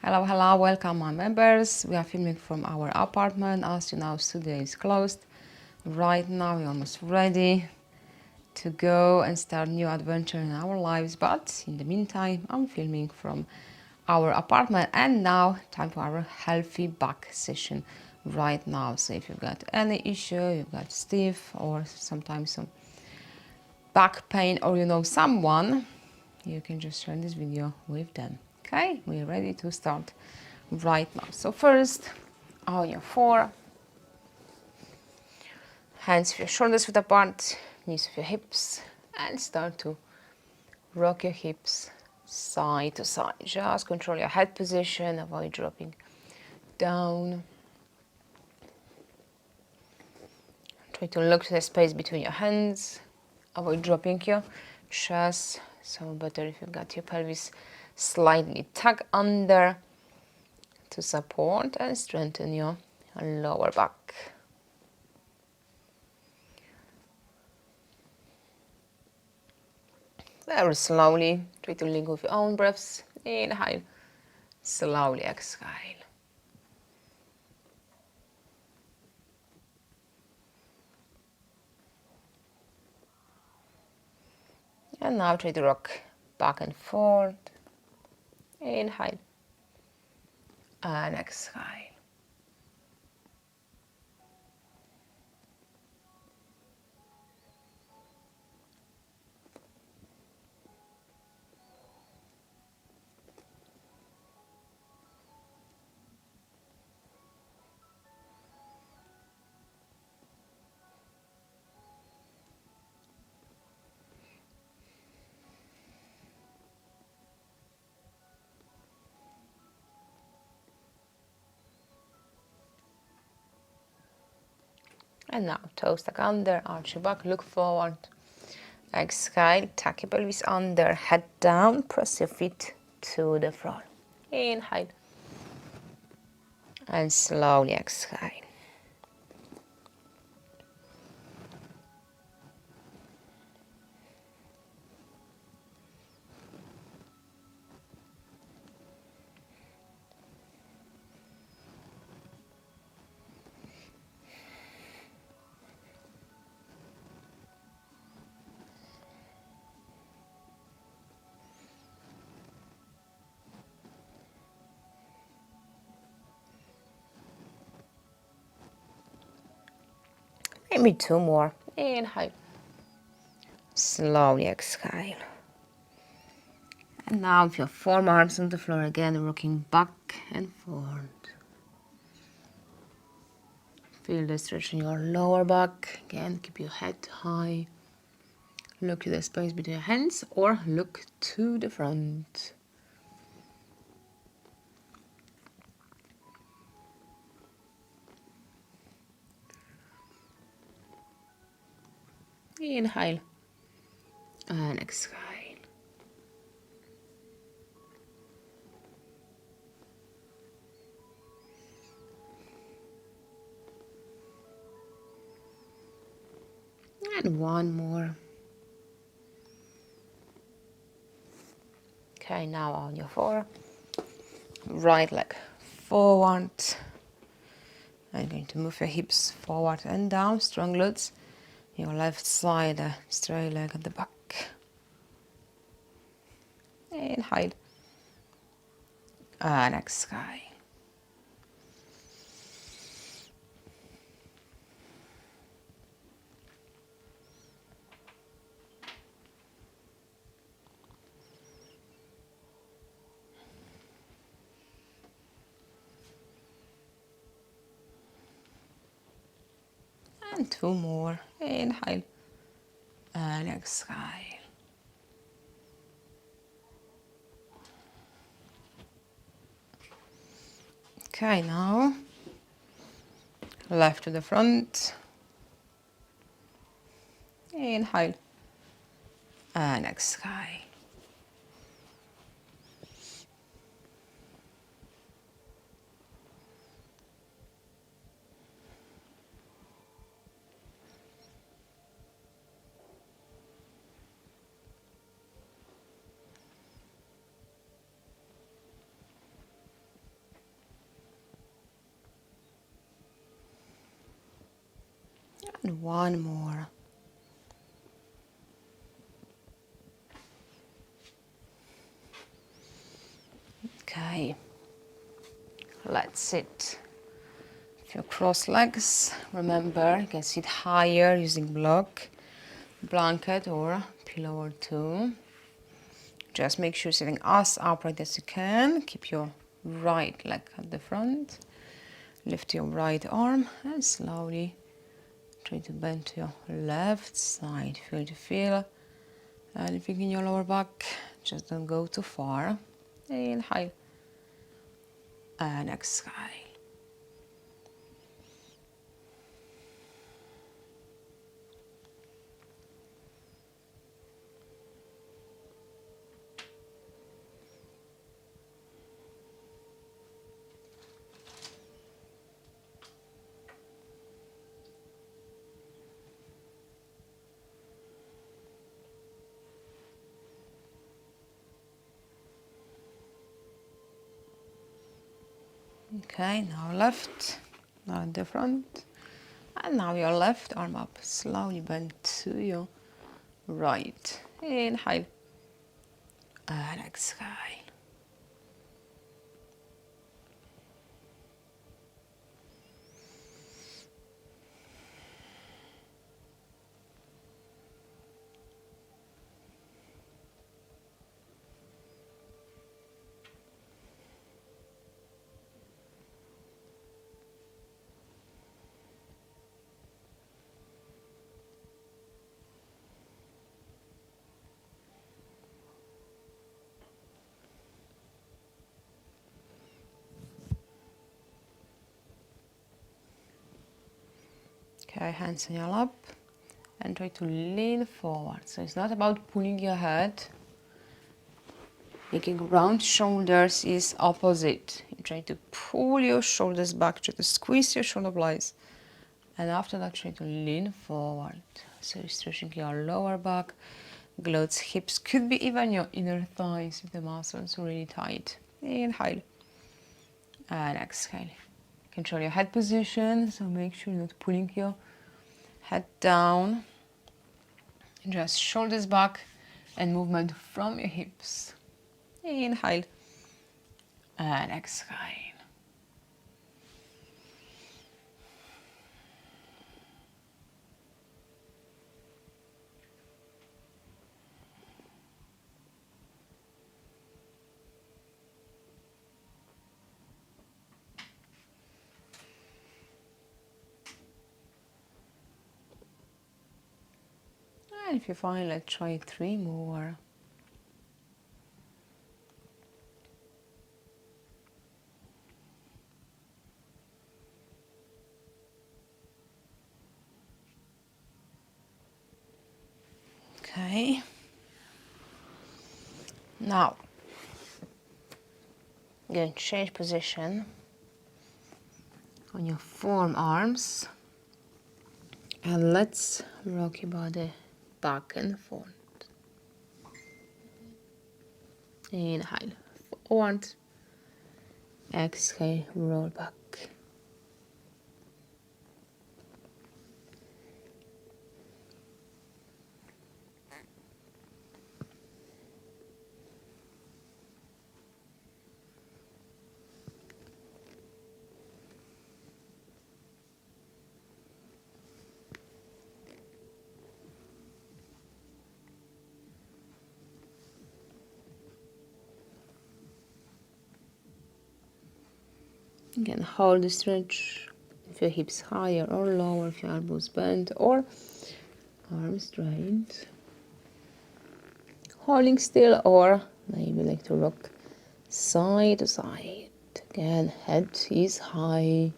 Hello, hello, welcome my members. We are filming from our apartment. As you know, studio is closed. Right now we're almost ready to go and start new adventure in our lives. But in the meantime, I'm filming from our apartment, and now time for our healthy back session right now. So if you've got any issue, you've got stiff or sometimes some back pain, or you know someone, you can just share this video with them. Okay, we're ready to start right now. So first, on your floor, hands with your shoulders width apart, knees with your hips, and start to rock your hips side to side. Just control your head position, avoid dropping down. Try to look to the space between your hands, avoid dropping your chest. So better if you've got your pelvis slightly tucked under to support and strengthen your lower back. Very slowly, try to link with your own breaths. Inhale, slowly exhale. And now try to rock back and forth. Inhale and exhale. And now toes tuck under, arch your back, look forward. Exhale, tuck your pelvis under, head down, press your feet to the floor. Inhale and slowly exhale. Maybe two more. Inhale. Slowly exhale. And now with your forearms on the floor again, rocking back and forth. Feel the stretch in your lower back. Again, keep your head high. Look to the space between your hands or look to the front. Inhale and exhale. And one more. Okay, now on your floor, right leg forward. I'm going to move your hips forward and down, strong glutes. Your left side, straight leg at the back. Inhale and exhale. And two more. Inhale and exhale. Okay, now left to the front. Inhale and exhale. And one more. Okay, let's sit. If you cross legs, remember you can sit higher using blanket or pillow or two. Just make sure you're sitting as upright as you can. Keep your right leg at the front. Lift your right arm and slowly try to bend to your left side. Feel anything in your lower back. Just don't go too far. Inhale and exhale. Okay, now left, now in the front, and now your left arm up. Slowly bend to your right. Inhale and exhale. Okay, hands on your lap and try to lean forward. So it's not about pulling your head. Making round shoulders is opposite. You try to pull your shoulders back, try to squeeze your shoulder blades. And after that, try to lean forward. So you're stretching your lower back, glutes, hips, could be even your inner thighs if the muscles are really tight. Inhale and exhale. Control your head position, so make sure you're not pulling your head down. Just shoulders back and movement from your hips. Inhale and exhale. And if you find, let's try 3 more. Okay. Now, you're going to change position on your forearms. And let's rock your body back and forth. Inhale, forward. Exhale, roll back. Again, hold the stretch. If your hips higher or lower, if your elbows bent or arms straight. Holding still, or maybe like to rock side to side. Again, head is high.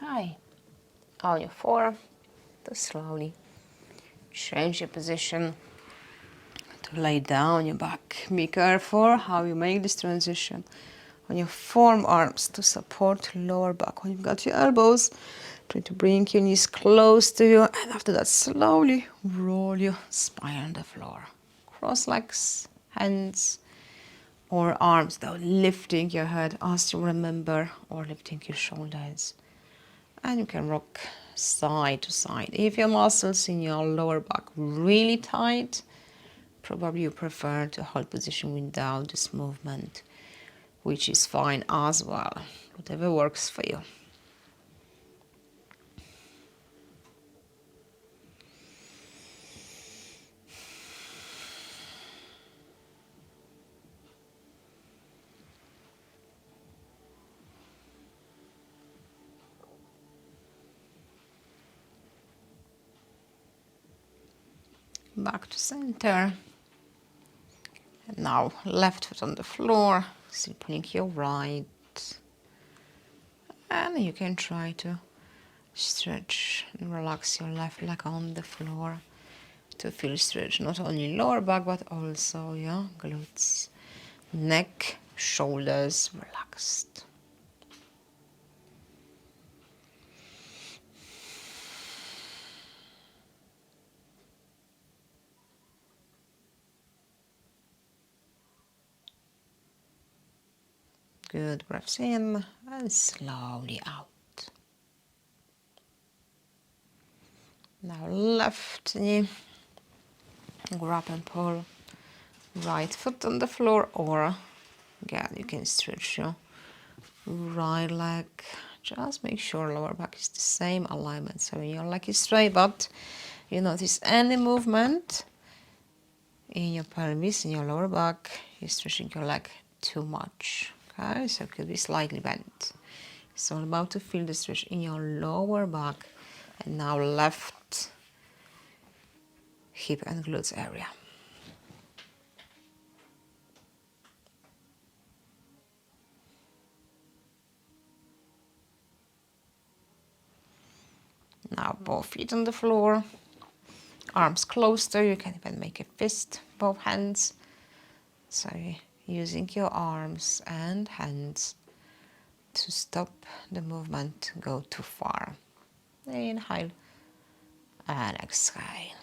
Okay, on your forearm, just slowly change your position to lay down your back. Be careful how you make this transition on your forearms to support lower back. When you've got your elbows, try to bring your knees close to you, and after that slowly roll your spine on the floor. Cross legs, hands or arms, though lifting your head as you remember, or lifting your shoulders. And you can rock side to side. If your muscles in your lower back really tight, probably you prefer to hold position without this movement, which is fine as well, whatever works for you. Back to center. And now left foot on the floor, still pulling your right. And you can try to stretch and relax your left leg on the floor to feel stretch not only lower back but also your glutes, neck, shoulders relaxed. Good, breaths in and slowly out. Now left knee, grab and pull, right foot on the floor, or again you can stretch your right leg. Just make sure lower back is the same alignment, so your leg is straight, but you notice any movement in your pelvis, in your lower back, you're stretching your leg too much. Okay, so it could be slightly bent. It's all about to feel the stretch in your lower back. And now left hip and glutes area. Now both feet on the floor, arms closer. You can even make a fist, both hands. So using your arms and hands to stop the movement to go too far. Inhale and exhale.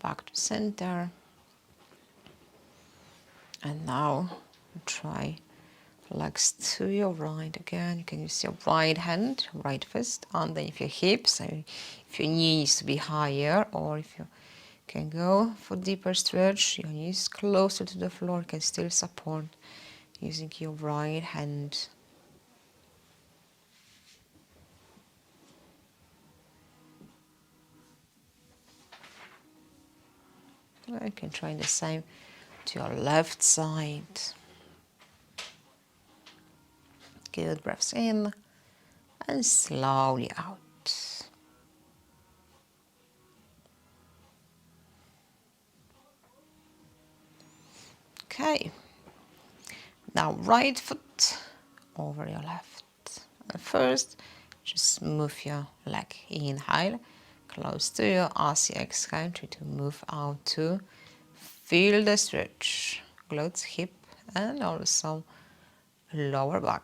Back to center. And now try legs to your right again. You can use your right hand, right fist underneath your hips. So if your knee needs to be higher, or if you can go for deeper stretch, your knees closer to the floor, you can still support using your right hand. You can try the same to your left side. Good, breaths in and slowly out. Okay, now right foot over your left. And first, just move your leg. Inhale, close to you. As you exhale, try to move out to feel the stretch. Glutes, hip, and also lower back.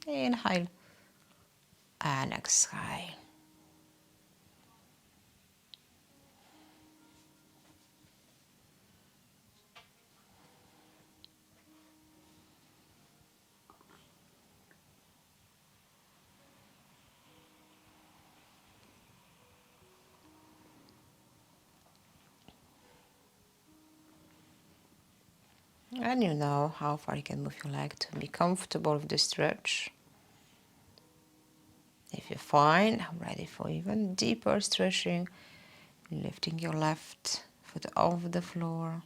Inhale and exhale. And you know how far you can move your leg to be comfortable with the stretch. If you find I'm ready for even deeper stretching, lifting your left foot off the floor,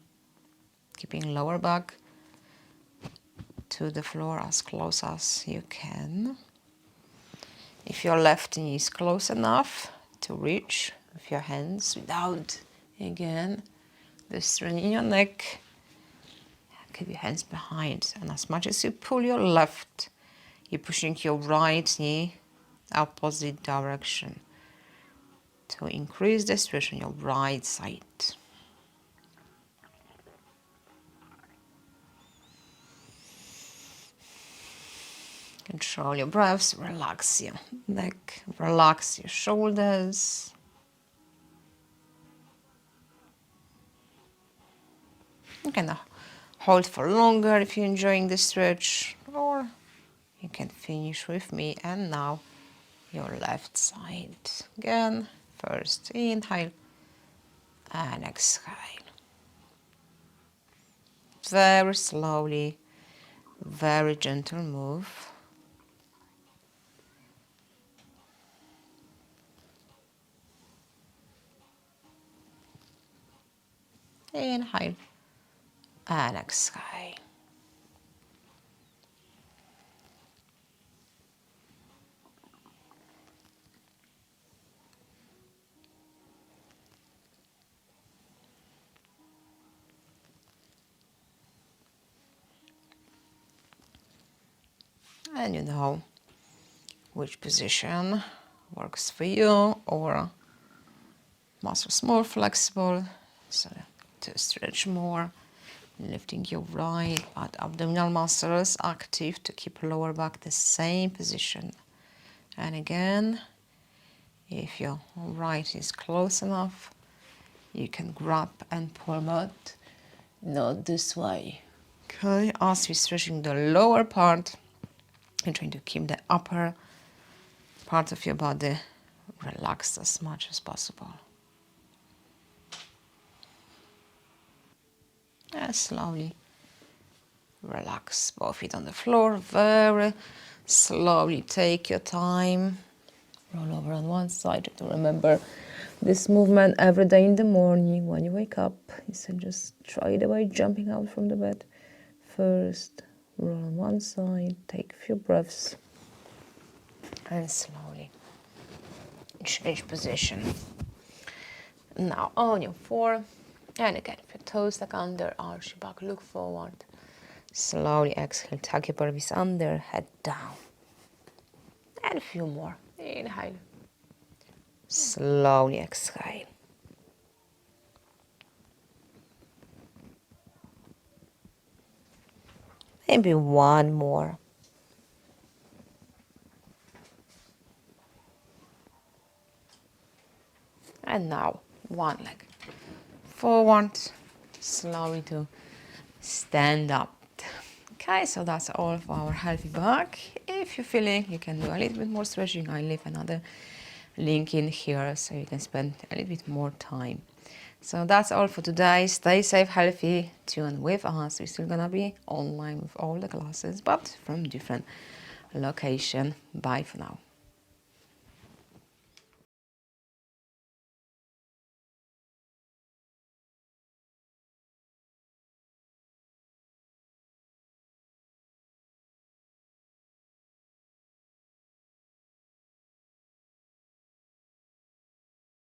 keeping lower back to the floor as close as you can. If your left knee is close enough to reach with your hands without, again, the strain in your neck, keep your hands behind. And as much as you pull your left, you're pushing your right knee opposite direction to increase the stretch on your right side. Control your breaths, relax your neck, relax your shoulders. You can hold for longer if you're enjoying the stretch, or you can finish with me. And now your left side. Again, first inhale and exhale. Very slowly, very gentle move. Inhale and exhale. And you know which position works for you, or muscles more flexible, so to stretch more, lifting your right abdominal muscles active to keep lower back the same position. And again, if your right is close enough, you can grab and pull out, not this way. Okay, as we're stretching the lower part, you're trying to keep the upper part of your body relaxed as much as possible. And slowly relax both feet on the floor. Very slowly take your time. Roll over on one side. To remember this movement every day in the morning when you wake up. Instead, just try it by jumping out from the bed. First, roll on one side, take a few breaths, and slowly change position. Now on your floor, and again, if your toes stuck under, arch your back, look forward. Slowly exhale, tuck your pelvis under, head down. And a few more. Inhale. Slowly exhale. Maybe one more. And now one leg forward, slowly to stand up. Okay, so that's all for our healthy back. If you're feeling you can do a little bit more stretching, I leave another link in here so you can spend a little bit more time. So that's all for today. Stay safe, healthy, tune with us. We're still gonna be online with all the classes, but from different location. Bye for now.